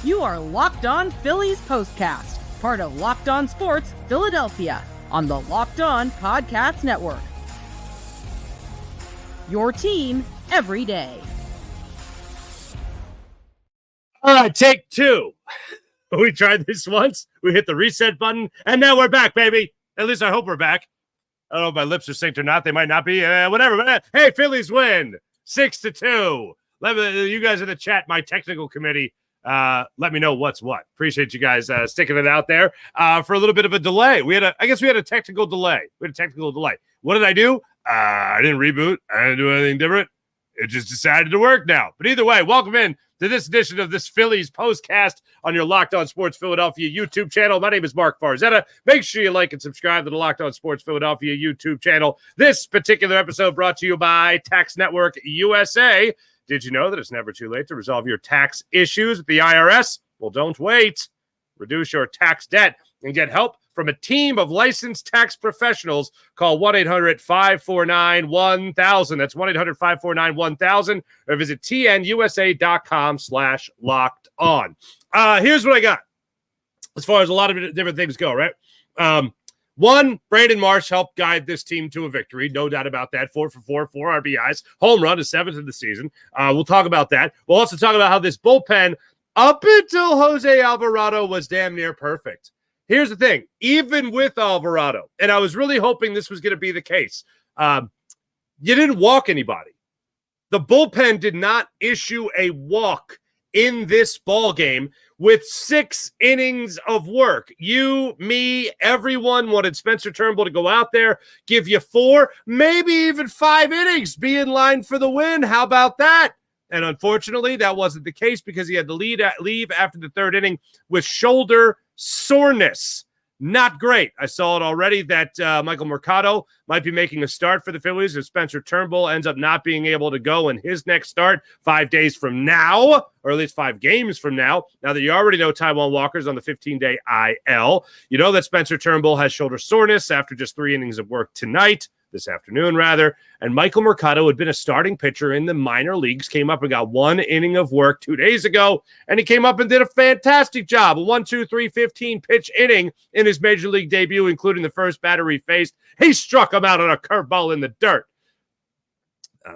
You are Locked On Phillies Postcast, part of Locked On Sports Philadelphia, on the Locked On Podcast Network. Your team every day. All right, take two. We tried this once. We hit the reset button, and now we're back, baby. At least I hope we're back. I don't know if my lips are synced or not. They might not be. Whatever. But, hey, Phillies win 6-2. You guys in the chat, my technical committee, let me know what's what. Appreciate you guys sticking it out there for a little bit of a delay. I guess we had a technical delay. What did I do? I didn't reboot. I didn't do anything different. It just decided to work now. But either way, welcome in to this edition of this Phillies Postcast on your Locked On Sports Philadelphia YouTube channel. My name is Mark Farzetta. Make sure you like and subscribe to the Locked On Sports Philadelphia YouTube channel. This particular episode brought to you by Tax Network USA. Did you know that it's never too late to resolve your tax issues with the IRS? Well, don't wait. Reduce your tax debt and get help from a team of licensed tax professionals. Call 1-800-549-1000. That's 1-800-549-1000 or visit tnusa.com/locked-on. Here's what I got as far as a lot of different things go, right? One, Brandon Marsh helped guide this team to a victory. No doubt about that. 4 for 4, 4 RBIs. Home run, his 7th of the season. We'll talk about that. We'll also talk about how this bullpen, up until Jose Alvarado, was damn near perfect. Here's the thing. Even with Alvarado, and I was really hoping this was going to be the case, you didn't walk anybody. The bullpen did not issue a walk in this ball game with 6 innings of work. You, me, everyone wanted Spencer Turnbull to go out there, give you 4, maybe even 5 innings, be in line for the win. How about that? And unfortunately, that wasn't the case because he had to leave after the 3rd inning with shoulder soreness. Not great. I saw it already that Michael Mercado might be making a start for the Phillies if Spencer Turnbull ends up not being able to go in his next start 5 days from now, or at least 5 games from now. Now that you already know Taijuan Walker's on the 15-day IL, you know that Spencer Turnbull has shoulder soreness after just 3 innings of work this afternoon, and Michael Mercado had been a starting pitcher in the minor leagues, came up and got 1 inning of work 2 days ago, and he came up and did a fantastic job, a 1-2-3-15 pitch inning in his major league debut, including the first batter he faced. He struck him out on a curveball in the dirt.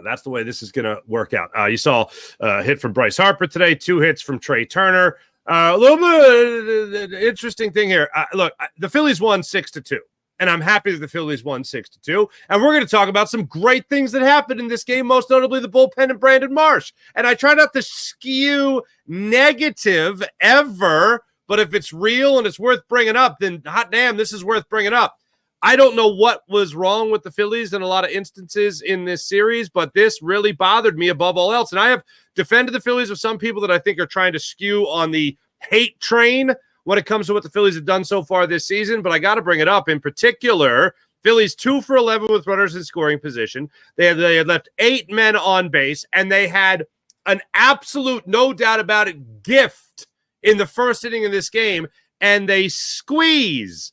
That's the way this is going to work out. You saw a hit from Bryce Harper today, 2 hits from Trey Turner. A little bit interesting thing here. Look, the Phillies won 6-2. And I'm happy that the Phillies won 6-2. And we're going to talk about some great things that happened in this game, most notably the bullpen and Brandon Marsh. And I try not to skew negative ever, but if it's real and it's worth bringing up, then hot damn, this is worth bringing up. I don't know what was wrong with the Phillies in a lot of instances in this series, but this really bothered me above all else. And I have defended the Phillies with some people that I think are trying to skew on the hate train when it comes to what the Phillies have done so far this season, but I got to bring it up. In particular, Phillies 2 for 11 with runners in scoring position. They had left 8 men on base, and they had an absolute, no doubt about it, gift in the first inning of this game, and they squeeze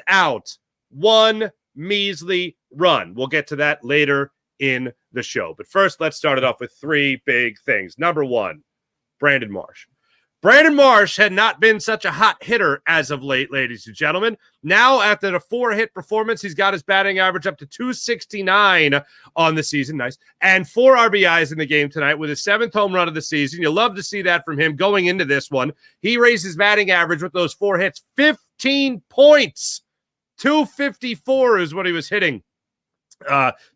out 1 measly run. We'll get to that later in the show. But first, let's start it off with 3 big things. Number 1, Brandon Marsh. Brandon Marsh had not been such a hot hitter as of late, ladies and gentlemen. Now, after the 4-hit performance, he's got his batting average up to 269 on the season. Nice. And 4 RBIs in the game tonight with his 7th home run of the season. You love to see that from him going into this one. He raised his batting average with those 4 hits, 15 points. 254 is what he was hitting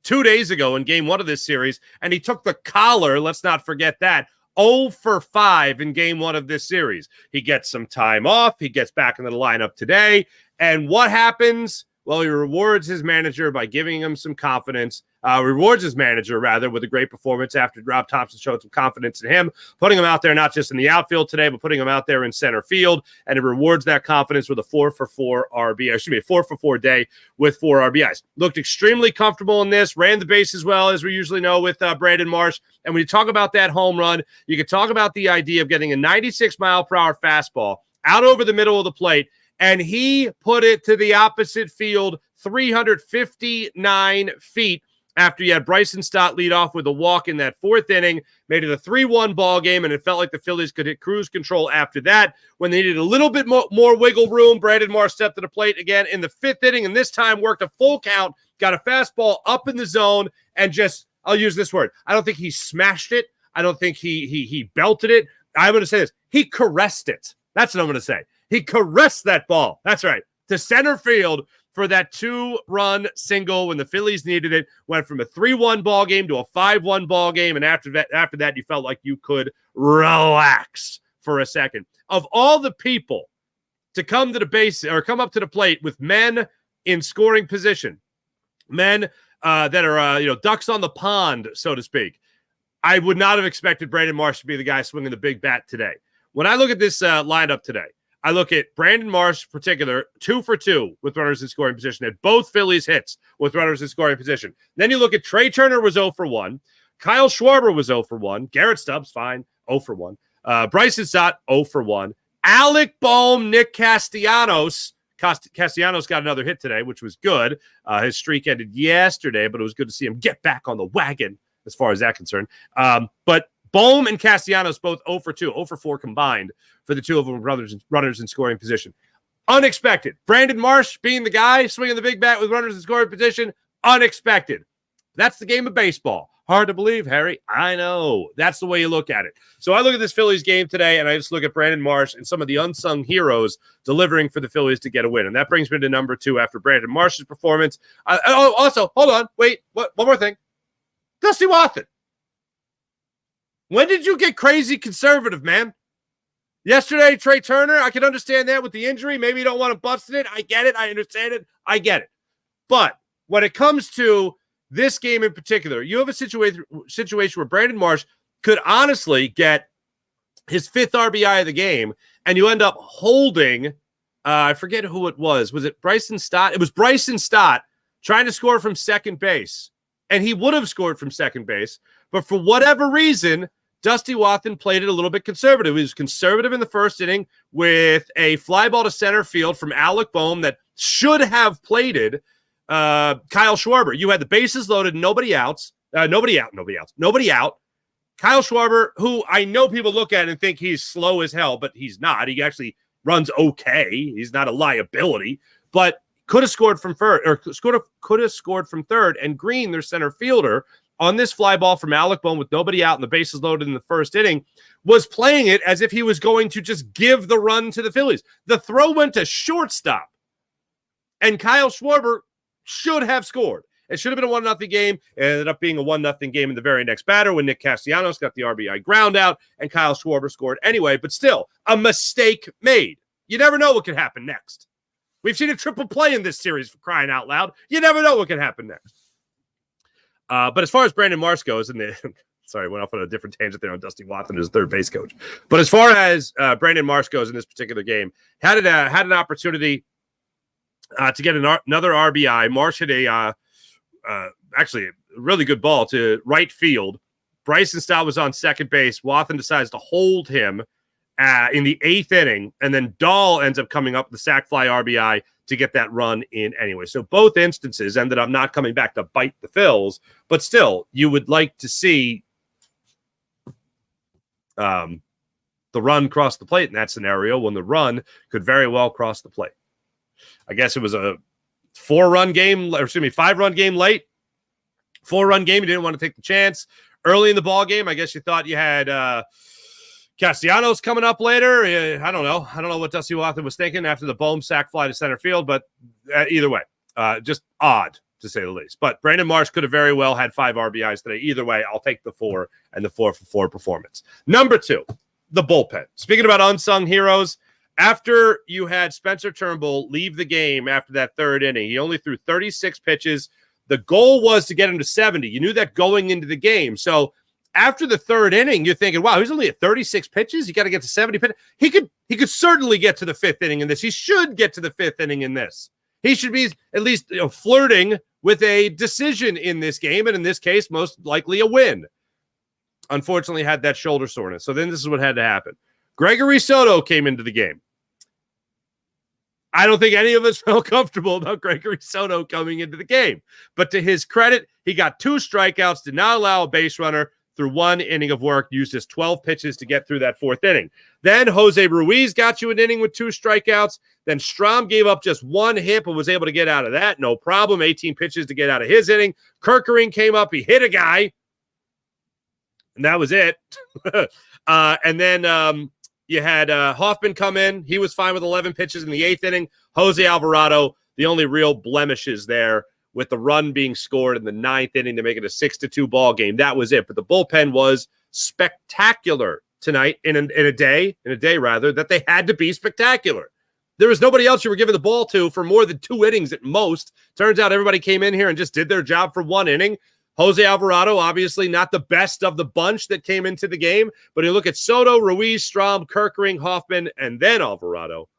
2 days ago in game 1 of this series. And he took the collar, let's not forget that, 0 for 5 in game 1 of this series. He gets some time off. He gets back into the lineup today. And what happens? Well, he rewards his manager by giving him some confidence. Rewards his manager, rather, with a great performance after Rob Thompson showed some confidence in him, putting him out there not just in the outfield today, but putting him out there in center field. And it rewards that confidence with a 4 for 4 RBI. Excuse me, a 4 for 4 day with 4 RBIs. Looked extremely comfortable in this, ran the base as well, as we usually know with Brandon Marsh. And when you talk about that home run, you can talk about the idea of getting a 96-mile-per-hour fastball out over the middle of the plate, and he put it to the opposite field 359 feet after you had Bryson Stott lead off with a walk in that fourth inning, made it a 3-1 ball game, and it felt like the Phillies could hit cruise control after that. When they needed a little bit more wiggle room, Brandon Marsh stepped to the plate again in the fifth inning, and this time worked a full count, got a fastball up in the zone, and just, I'll use this word, I don't think he smashed it. I don't think he belted it. I'm going to say this. He caressed it. That's what I'm going to say. He caressed that ball. That's right. To center field for that 2-run single when the Phillies needed it. Went from a 3-1 ball game to a 5-1 ball game, and after that, you felt like you could relax for a second. Of all the people to come to the base or come up to the plate with men in scoring position, men that are ducks on the pond, so to speak, I would not have expected Brandon Marsh to be the guy swinging the big bat today. When I look at this lineup today, I look at Brandon Marsh in particular, 2 for 2 with runners in scoring position, at both Phillies hits with runners in scoring position. Then you look at Trey Turner was 0 for 1. Kyle Schwarber was 0 for 1. Garrett Stubbs, fine, 0 for 1. Bryson Stott, 0 for 1. Alec Boehm, Nick Castellanos. Castellanos got another hit today, which was good. His streak ended yesterday, but it was good to see him get back on the wagon as far as that's concerned. But Boehm and Castellanos both 0 for 2, 0 for 4 combined for the two of them runners in scoring position. Unexpected. Brandon Marsh being the guy swinging the big bat with runners in scoring position. Unexpected. That's the game of baseball. Hard to believe, Harry. I know. That's the way you look at it. So I look at this Phillies game today, and I just look at Brandon Marsh and some of the unsung heroes delivering for the Phillies to get a win. And that brings me to number 2 after Brandon Marsh's performance. Also, hold on. Wait, one more thing. Dusty Wathan. When did you get crazy conservative, man? Yesterday, Trey Turner, I can understand that with the injury. Maybe you don't want to bust it. I get it. I understand it. I get it. But when it comes to this game in particular, you have a situation where Brandon Marsh could honestly get his 5th RBI of the game, and you end up holding, I forget who it was. Was it Bryson Stott? It was Bryson Stott trying to score from second base, and he would have scored from second base, but for whatever reason, Dusty Wathan played it a little bit conservative. He was conservative in the first inning with a fly ball to center field from Alec Boehm that should have plated Kyle Schwarber. You had the bases loaded, nobody out. Kyle Schwarber, who I know people look at and think he's slow as hell, but he's not. He actually runs okay. He's not a liability, but could have scored from third, and Green, their center fielder, on this fly ball from Alec Boehm with nobody out and the bases loaded in the first inning, was playing it as if he was going to just give the run to the Phillies. The throw went to shortstop, and Kyle Schwarber should have scored. It should have been a 1-0 game. It ended up being a 1-0 game in the very next batter when Nick Castellanos got the RBI ground out and Kyle Schwarber scored anyway, but still, a mistake made. You never know what could happen next. We've seen a triple play in this series, for crying out loud. You never know what can happen next. But as far as Brandon Marsh goes, sorry, went off on a different tangent there on Dusty Wathan, his third base coach. But as far as Brandon Marsh goes in this particular game, had an opportunity to get another RBI. Marsh hit actually a really good ball to right field. Bryson Stott was on second base. Wathan decides to hold him in the 8th inning, and then Dahl ends up coming up with the sac fly RBI to get that run in anyway. So both instances ended up not coming back to bite the Phils, but still, you would like to see the run cross the plate in that scenario when the run could very well cross the plate. I guess it was a 5-run game late. 4-run game. You didn't want to take the chance. Early in the ball game, I guess you thought you had Castellanos coming up later. I don't know. I don't know what Dusty Wathan was thinking after the Boehm sac fly to center field, but either way, just odd to say the least. But Brandon Marsh could have very well had 5 RBIs today. Either way, I'll take the 4 and the 4 for 4 performance. Number 2, the bullpen. Speaking about unsung heroes, after you had Spencer Turnbull leave the game after that 3rd inning, he only threw 36 pitches. The goal was to get him to 70. You knew that going into the game. So after the 3rd inning, you're thinking, wow, he's only at 36 pitches. You got to get to 70 pitches. He could certainly get to the 5th inning in this. He should get to the 5th inning in this. He should be at least flirting with a decision in this game, and in this case, most likely a win. Unfortunately, had that shoulder soreness. So then this is what had to happen. Gregory Soto came into the game. I don't think any of us felt comfortable about Gregory Soto coming into the game. But to his credit, he got 2 strikeouts, did not allow a base runner through 1 inning of work, used his 12 pitches to get through that 4th inning. Then Jose Ruiz got you an inning with 2 strikeouts. Then Strahm gave up just 1 hit but was able to get out of that. No problem. 18 pitches to get out of his inning. Kerkering came up. He hit a guy. And that was it. And then you had Hoffman come in. He was fine with 11 pitches in the 8th inning. Jose Alvarado, the only real blemishes there with the run being scored in the 9th inning to make it a 6-2 ball game. That was it. But the bullpen was spectacular tonight in a day that they had to be spectacular. There was nobody else you were giving the ball to for more than 2 innings at most. Turns out everybody came in here and just did their job for 1 inning. Jose Alvarado, obviously not the best of the bunch that came into the game, but you look at Soto, Ruiz, Strahm, Kerkering, Hoffman, and then Alvarado.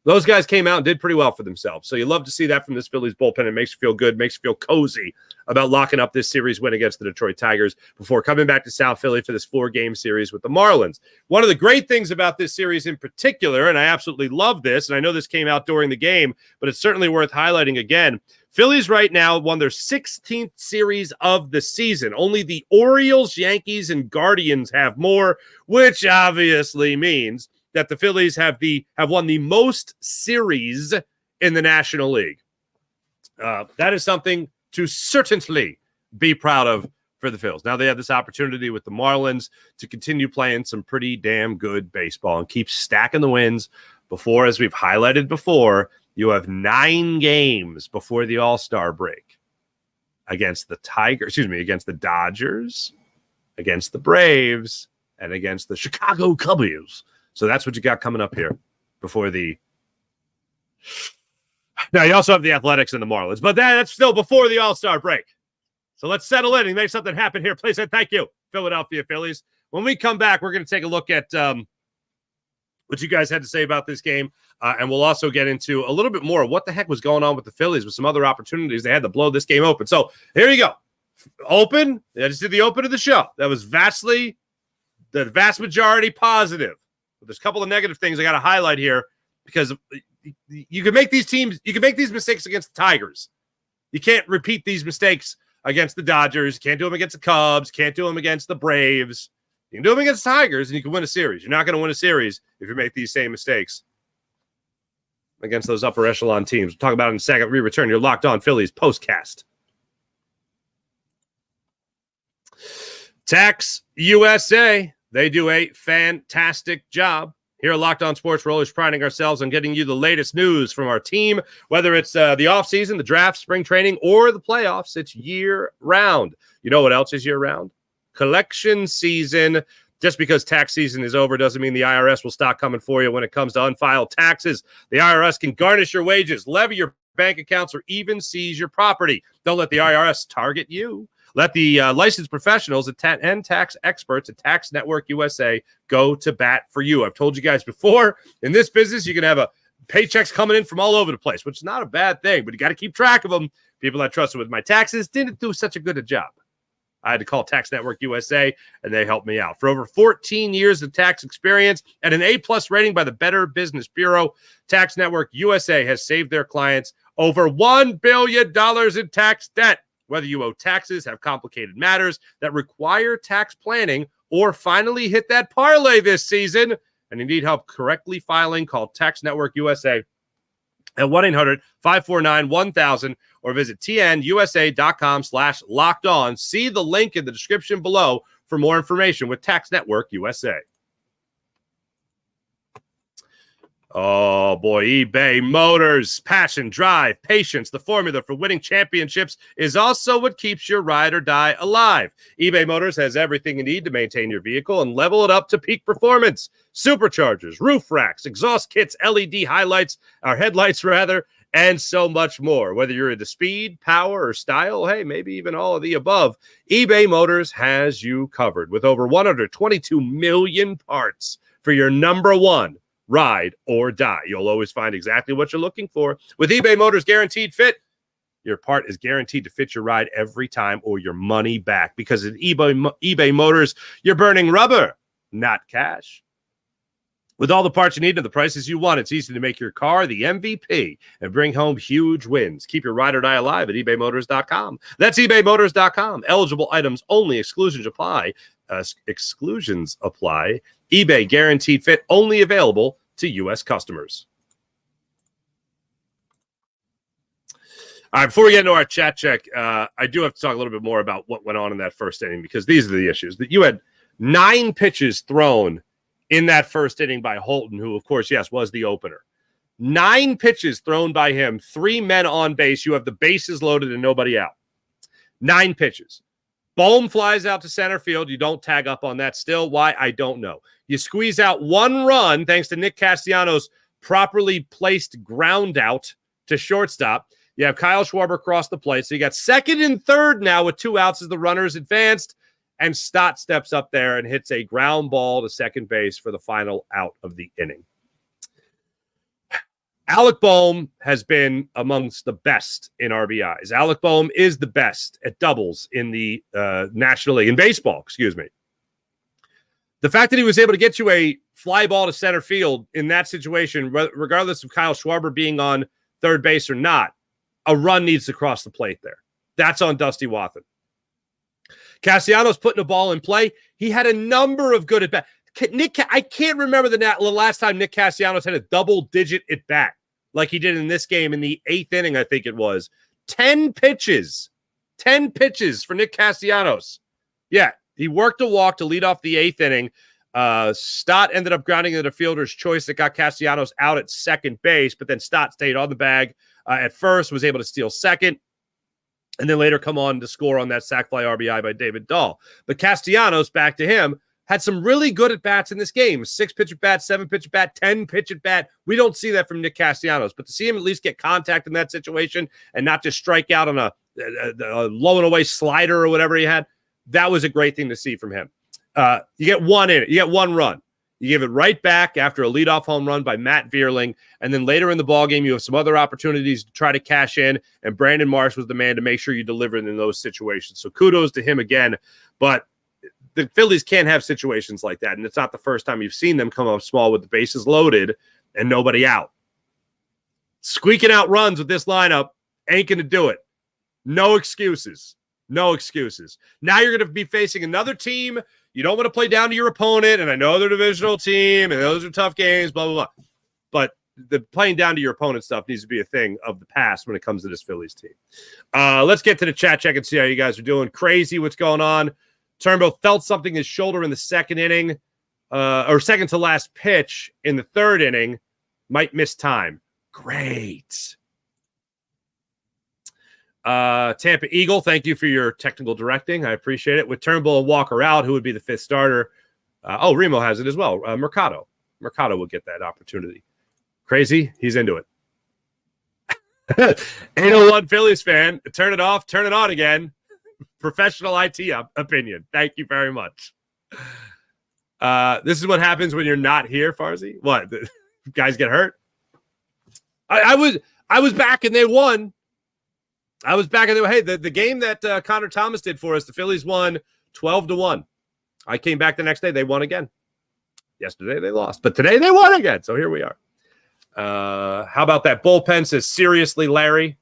Those guys came out and did pretty well for themselves. So you love to see that from this Phillies bullpen. It makes you feel good, makes you feel cozy about locking up this series win against the Detroit Tigers before coming back to South Philly for this 4-game series with the Marlins. One of the great things about this series in particular, and I absolutely love this, and I know this came out during the game, but it's certainly worth highlighting again. Phillies right now won their 16th series of the season. Only the Orioles, Yankees, and Guardians have more, which obviously means that the Phillies have won the most series in the National League. That is something to certainly be proud of for the Phils. Now they have this opportunity with the Marlins to continue playing some pretty damn good baseball and keep stacking the wins before, as we've highlighted before, you have 9 games before the All-Star break against the Dodgers, against the Braves, and against the Chicago Cubs. So that's what you got coming up here before the... Now, you also have the Athletics and the Marlins, but that's still before the All-Star break. So let's settle in and make something happen here. Please and thank you, Philadelphia Phillies. When we come back, we're going to take a look at what you guys had to say about this game, and we'll also get into a little bit more of what the heck was going on with the Phillies with some other opportunities they had to blow this game open. So here you go. Open. I just did the open of the show. That was the vast majority positive. There's a couple of negative things I got to highlight here because you can make these mistakes against the Tigers. You can't repeat these mistakes against the Dodgers. You can't do them against the Cubs. Can't do them against the Braves. You can do them against the Tigers, and you can win a series. You're not going to win a series if you make these same mistakes against those upper echelon teams. We'll talk about it in a second. We return. You're Locked On Phillies postcast. Tax USA. They do a fantastic job. Here at Locked On Sports, we're always priding ourselves on getting you the latest news from our team, whether it's the offseason, the draft, spring training, or the playoffs. It's year-round. You know what else is year-round? Collection season. Just because tax season is over doesn't mean the IRS will stop coming for you when it comes to unfiled taxes. The IRS can garnish your wages, levy your bank accounts, or even seize your property. Don't let the IRS target you. Let the licensed professionals and tax experts at Tax Network USA go to bat for you. I've told you guys before, in this business, you can have paychecks coming in from all over the place, which is not a bad thing, but you got to keep track of them. People I trusted with my taxes didn't do such a good a job. I had to call Tax Network USA, and they helped me out. For over 14 years of tax experience and an A-plus rating by the Better Business Bureau, Tax Network USA has saved their clients over $1 billion in tax debt. Whether you owe taxes, have complicated matters that require tax planning, or finally hit that parlay this season, and you need help correctly filing, call Tax Network USA at 1-800-549-1000 or visit tnusa.com/lockedon. See the link in the description below for more information with Tax Network USA. Oh, boy, eBay Motors. Passion, drive, patience. The formula for winning championships is also what keeps your ride or die alive. eBay Motors has everything you need to maintain your vehicle and level it up to peak performance. Superchargers, roof racks, exhaust kits, LED headlights, and so much more. Whether you're into speed, power, or style, hey, maybe even all of the above, eBay Motors has you covered with over 122 million parts for your number one ride or die. You'll always find exactly what you're looking for. With eBay Motors Guaranteed Fit, your part is guaranteed to fit your ride every time or your money back. Because at eBay Motors, you're burning rubber, not cash. With all the parts you need and the prices you want, it's easy to make your car the MVP and bring home huge wins. Keep your ride or die alive at ebaymotors.com. That's ebaymotors.com. Eligible items only. Exclusions apply. eBay guaranteed fit, only available to U.S. customers. All right, before we get into our chat check, I do have to talk a little bit more about what went on in that first inning, because these are the issues. That you had 9 pitches thrown in that first inning by Holton, who, of course, yes, was the opener. 9 pitches thrown by him, 3 men on base. You have the bases loaded and nobody out. 9 pitches. Bohm flies out to center field. You don't tag up on that still. Why? I don't know. You squeeze out 1 run thanks to Nick Castellanos' properly placed ground out to shortstop. You have Kyle Schwarber cross the plate. So you got second and third now with 2 outs as the runners advanced. And Stott steps up there and hits a ground ball to second base for the final out of the inning. Alec Bohm has been amongst the best in RBIs. Alec Bohm is the best at doubles in the National League, in baseball, excuse me. The fact that he was able to get you a fly ball to center field in that situation, regardless of Kyle Schwarber being on third base or not, a run needs to cross the plate there. That's on Dusty Wathan. Castellanos putting a ball in play. He had a number of good at-bats. I can't remember the last time Nick Castellanos had a double-digit at-bat like he did in this game in the 8th inning, I think it was. 10 pitches. 10 pitches for Nick Castellanos. Yeah, he worked a walk to lead off the 8th inning. Stott ended up grounding into the fielder's choice that got Castellanos out at second base, but then Stott stayed on the bag at first, was able to steal second, and then later come on to score on that sac fly RBI by David Dahl. But Castellanos, back to him, had some really good at-bats in this game. 6-pitch at-bat, 7-pitch at-bat, 10-pitch at-bat. We don't see that from Nick Castellanos. But to see him at least get contact in that situation and not just strike out on a low and away slider or whatever he had, that was a great thing to see from him. You get 1 in it. You get 1 run. You give it right back after a leadoff home run by Matt Vierling. And then later in the ballgame, you have some other opportunities to try to cash in. And Brandon Marsh was the man to make sure you delivered in those situations. So kudos to him again. But the Phillies can't have situations like that. And it's not the first time you've seen them come up small with the bases loaded and nobody out. Squeaking out runs with this lineup ain't going to do it. No excuses. No excuses. Now you're going to be facing another team. You don't want to play down to your opponent, and I know they're a divisional team, and those are tough games, blah, blah, blah. But the playing down to your opponent stuff needs to be a thing of the past when it comes to this Phillies team. Let's get to the chat check and see how you guys are doing. Crazy what's going on. Turnbull felt something in his shoulder in the second inning, or second to last pitch in the third inning. Might miss time. Great. Tampa Eagle, thank you for your technical directing. I appreciate it. With Turnbull and Walker out, who would be the 5th starter? Remo has it as well. Mercado will get that opportunity. Crazy. He's into it. 801 Phillies fan. Turn it off. Turn it on again. Professional IT opinion. Thank you very much. This is what happens when you're not here, Farzi. What? The guys get hurt? I was back and they won. Hey, the game that Connor Thomas did for us, the Phillies won 12-1. I came back the next day. They won again. Yesterday they lost, but today they won again. So here we are. How about that? Bullpen says, seriously, Larry.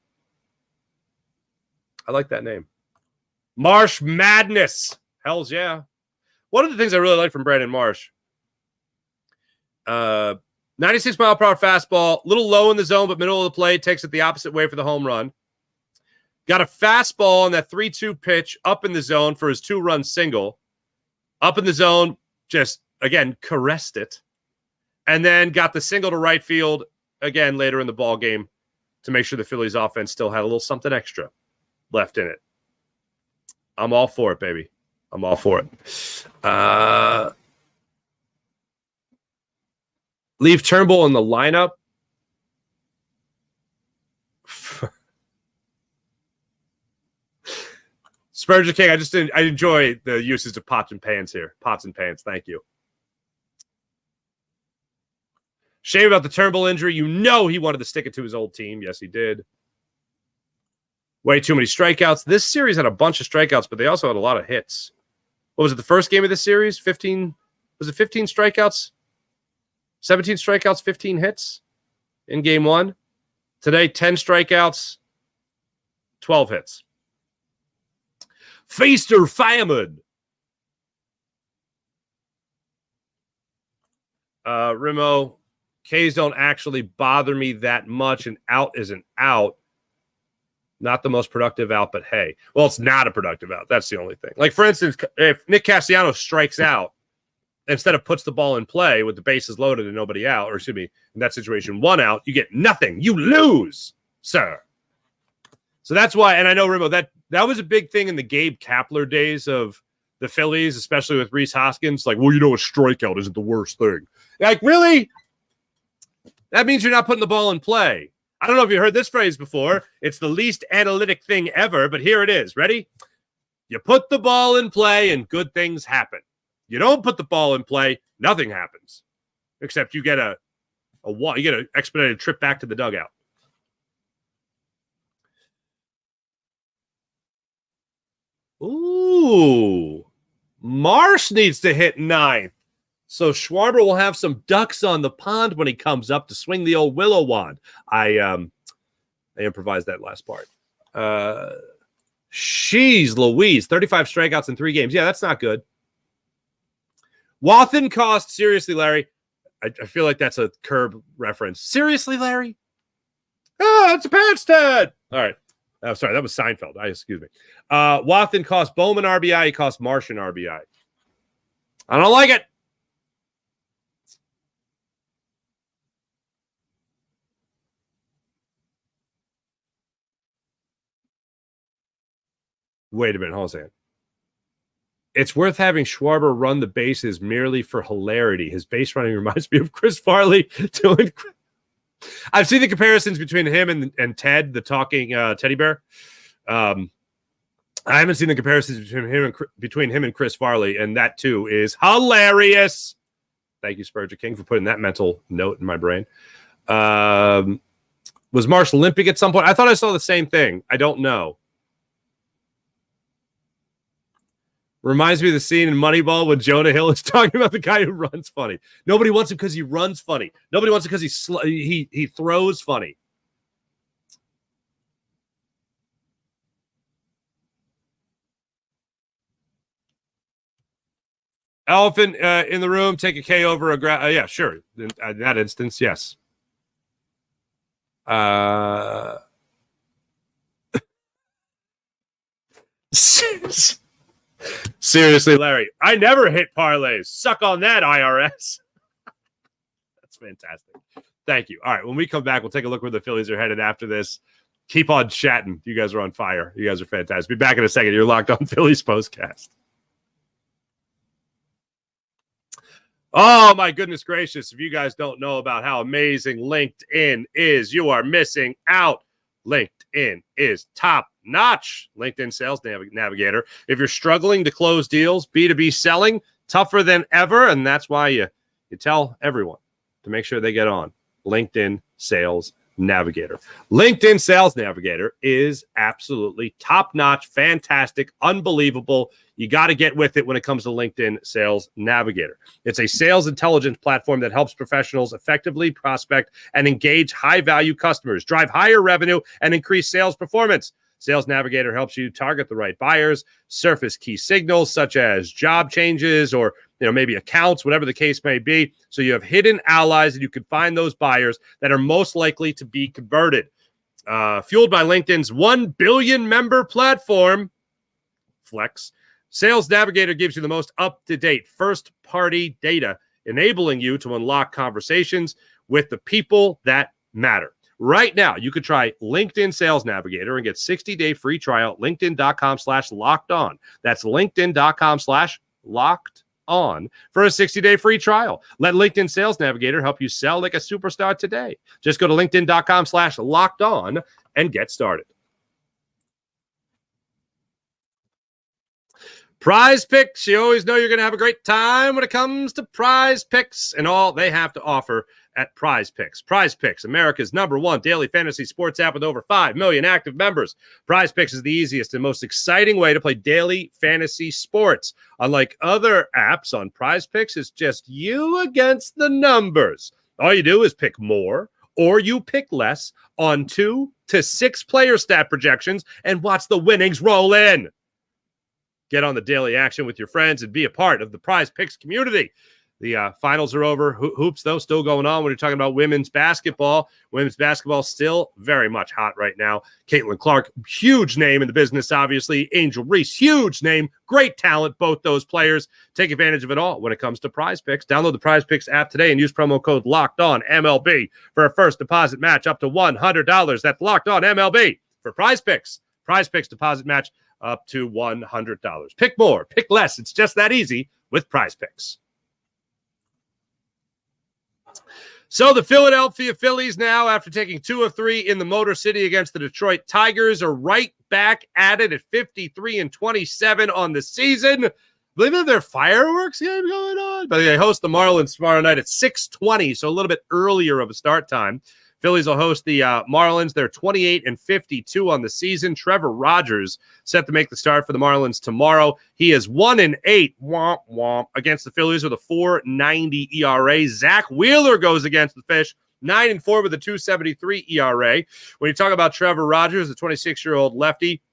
I like that name. Marsh Madness. Hells yeah. One of the things I really like from Brandon Marsh, 96 mile per hour fastball, little low in the zone, but middle of the plate, takes it the opposite way for the home run. Got a fastball on that 3-2 pitch up in the zone for his 2-run single. Up in the zone, just, again, caressed it. And then got the single to right field, again, later in the ball game to make sure the Phillies offense still had a little something extra left in it. I'm all for it, baby. I'm all for it. Leave Turnbull in the lineup. Spurgeon King, I enjoy the uses of pots and pans here. Pots and pans, thank you. Shame about the Turnbull injury. You know he wanted to stick it to his old team. Yes, he did. Way too many strikeouts. This series had a bunch of strikeouts, but they also had a lot of hits. What was it, the first game of the series? 15? Was it 15 strikeouts? 17 strikeouts, 15 hits in game 1. Today, 10 strikeouts, 12 hits. Feast or famine. Rimo, Ks don't actually bother me that much, and out is an out. Not the most productive out, but hey. Well, it's not a productive out. That's the only thing. Like, for instance, if Nick Castellanos strikes out, instead of puts the ball in play with the bases loaded and nobody out, or excuse me, in that situation, 1 out, you get nothing. You lose, sir. So that's why, and I know, Rimo, that was a big thing in the Gabe Kapler days of the Phillies, especially with Rhys Hoskins. Like, well, a strikeout isn't the worst thing. Like, really? That means you're not putting the ball in play. I don't know if you heard this phrase before. It's the least analytic thing ever, but here it is. Ready? You put the ball in play and good things happen. You don't put the ball in play, nothing happens. Except you get an expedited trip back to the dugout. Ooh. Marsh needs to hit 9th. So Schwarber will have some ducks on the pond when he comes up to swing the old willow wand. I improvised that last part. She's Louise. 35 strikeouts in 3 games. Yeah, that's not good. Wathan cost, seriously, Larry. I feel like that's a Curb reference. Seriously, Larry? Oh, it's a POSTCAST. All right. Oh, sorry, that was Seinfeld. Excuse me. Wathan cost Bowman RBI. He cost Marsh an RBI. I don't like it. Wait a minute. Hold on a second. It's worth having Schwarber run the bases merely for hilarity. His base running reminds me of Chris Farley doing. I've seen the comparisons between him and Ted, the talking teddy bear. I haven't seen the comparisons between him and Chris Farley, and that too is hilarious. Thank you, Spurgeon King, for putting that mental note in my brain. Was Marsh limping at some point? I thought I saw the same thing. I don't know. Reminds me of the scene in Moneyball when Jonah Hill is talking about the guy who runs funny. Nobody wants him because he runs funny. Nobody wants him because he throws funny. Elephant in the room, take a K over a yeah, sure. In that instance, yes. Seriously, Larry, I never hit parlays. Suck on that, IRS. That's fantastic. Thank you. All right, when we come back, we'll take a look where the Phillies are headed after this. Keep on chatting. You guys are on fire. You guys are fantastic. Be back in a second. You're locked on Phillies Postcast. Oh, my goodness gracious. If you guys don't know about how amazing LinkedIn is, you are missing out. LinkedIn is top-notch. LinkedIn Sales Navigator. If you're struggling to close deals, B2B selling, tougher than ever, and that's why you tell everyone to make sure they get on LinkedIn Sales Navigator. LinkedIn Sales Navigator is absolutely top-notch, fantastic, unbelievable. You got to get with it when it comes to LinkedIn Sales Navigator. It's a sales intelligence platform that helps professionals effectively prospect and engage high-value customers, drive higher revenue, and increase sales performance. Sales Navigator helps you target the right buyers, surface key signals such as job changes or maybe accounts, whatever the case may be. So you have hidden allies and you can find those buyers that are most likely to be converted. Fueled by LinkedIn's 1 billion member platform, Flex, Sales Navigator gives you the most up-to-date first-party data, enabling you to unlock conversations with the people that matter. Right now, you could try LinkedIn Sales Navigator and get 60-day free trial at linkedin.com/lockedon. That's linkedin.com/lockedon for a 60-day free trial. Let LinkedIn Sales Navigator help you sell like a superstar today. Just go to linkedin.com/lockedon and get started. Prize Picks. You always know you're going to have a great time when it comes to Prize Picks and all they have to offer at Prize Picks. Prize Picks, America's #1 daily fantasy sports app with over 5 million active members. Prize Picks is the easiest and most exciting way to play daily fantasy sports. Unlike other apps on Prize Picks, it's just you against the numbers. All you do is pick more or you pick less on 2 to 6 player stat projections and watch the winnings roll in. Get on the daily action with your friends and be a part of the Prize Picks community. The finals are over. Hoops, though, still going on when you're talking about women's basketball. Women's basketball still very much hot right now. Caitlin Clark, huge name in the business, obviously. Angel Reese, huge name. Great talent, both those players. Take advantage of it all when it comes to Prize Picks. Download the Prize Picks app today and use promo code LOCKEDONMLB for a first deposit match up to $100. That's Locked On MLB for Prize Picks. Prize Picks deposit match up to $100. Pick more, pick less. It's just that easy with Prize Picks. So the Philadelphia Phillies now, after taking 2 of 3 in the Motor City against the Detroit Tigers, are right back at it at 53-27 on the season. I believe that there are fireworks game going on, but they host the Marlins tomorrow night at 6:20, so a little bit earlier of a start time. Phillies will host the Marlins. They're 28-52 on the season. Trevor Rogers set to make the start for the Marlins tomorrow. He is 1-8 womp womp against the Phillies with a 4.90 ERA. Zach Wheeler goes against the Fish, 9-4 with a 2.73 ERA. When you talk about Trevor Rogers, the 26-year-old lefty,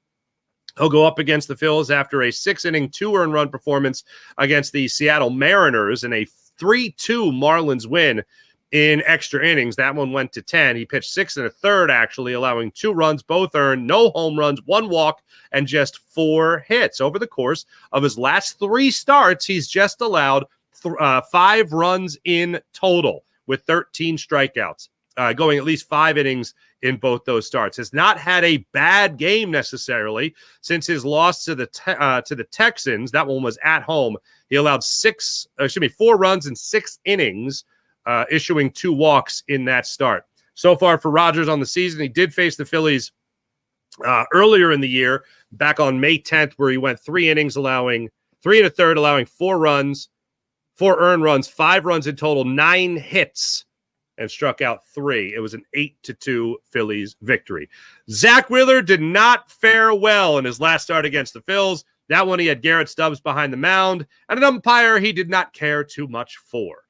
he'll go up against the Phils after a 6-inning, 2-earned run performance against the Seattle Mariners in a 3-2 Marlins win in extra innings. That one went to 10. He pitched 6 1/3, actually, allowing 2 runs, both earned, no home runs, 1 walk, and just 4 hits. Over the course of his last 3 starts, he's just allowed 5 runs in total with 13 strikeouts, going at least 5 innings in both those starts. Has not had a bad game necessarily since his loss to the Texans. That one was at home. He allowed 4 runs in 6 innings, issuing 2 walks in that start. So far for Rogers on the season, he did face the Phillies earlier in the year, back on May 10th, where he went 3 innings, allowing 3 1/3, allowing 4 runs, 4 earned runs, 5 runs in total, 9 hits, and struck out 3. It was an 8-2 Phillies victory. Zach Wheeler did not fare well in his last start against the Phils. That one he had Garrett Stubbs behind the mound, and an umpire he did not care too much for.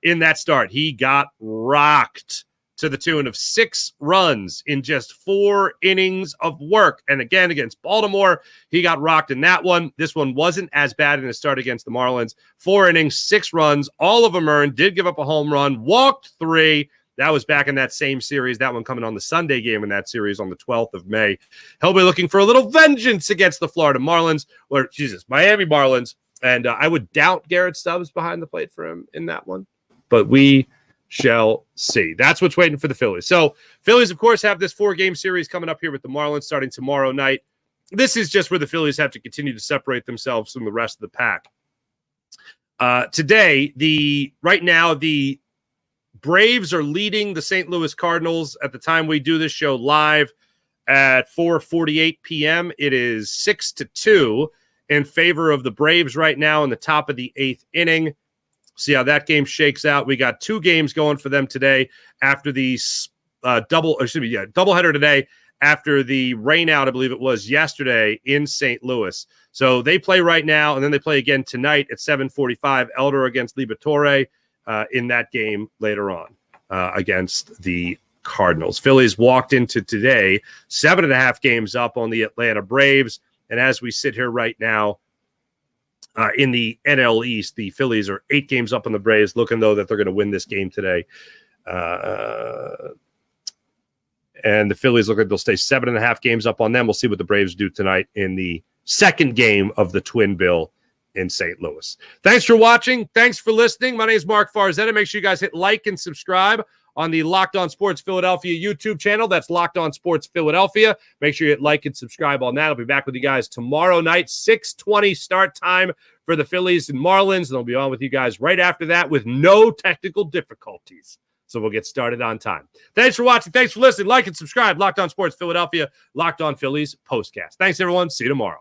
In that start, he got rocked to the tune of 6 runs in just 4 innings of work. And again, against Baltimore, he got rocked in that one. This one wasn't as bad in his start against the Marlins. 4 innings, 6 runs, all of them earned, did give up a home run, walked 3. That was back in that same series, that one coming on the Sunday game in that series on the 12th of May. He'll be looking for a little vengeance against the Miami Marlins. And I would doubt Garrett Stubbs behind the plate for him in that one. But we shall see. That's what's waiting for the Phillies. So Phillies, of course, have this 4-game series coming up here with the Marlins starting tomorrow night. This is just where the Phillies have to continue to separate themselves from the rest of the pack. Today, right now, the Braves are leading the St. Louis Cardinals at the time we do this show live at 4:48 p.m. It is 6-2. In favor of the Braves right now in the top of the 8th inning. See how that game shakes out. We got 2 games going for them today after the doubleheader today after the rainout, I believe it was yesterday in St. Louis. So they play right now, and then they play again tonight at 7:45. Elder against Liberatore in that game later on against the Cardinals. Phillies walked into today 7.5 games up on the Atlanta Braves. And as we sit here right now in the NL East, the Phillies are 8 games up on the Braves, looking, though, that they're going to win this game today. And the Phillies look like they'll stay 7.5 games up on them. We'll see what the Braves do tonight in the second game of the Twin Bill in St. Louis. Thanks for watching. Thanks for listening. My name is Mark Farzetta. Make sure you guys hit like and subscribe on the Locked On Sports Philadelphia YouTube channel. That's Locked On Sports Philadelphia. Make sure you hit like and subscribe on that. I'll be back with you guys tomorrow night, 6:20 start time for the Phillies and Marlins. And I'll be on with you guys right after that with no technical difficulties. So we'll get started on time. Thanks for watching. Thanks for listening. Like and subscribe. Locked On Sports Philadelphia, Locked On Phillies postcast. Thanks, everyone. See you tomorrow.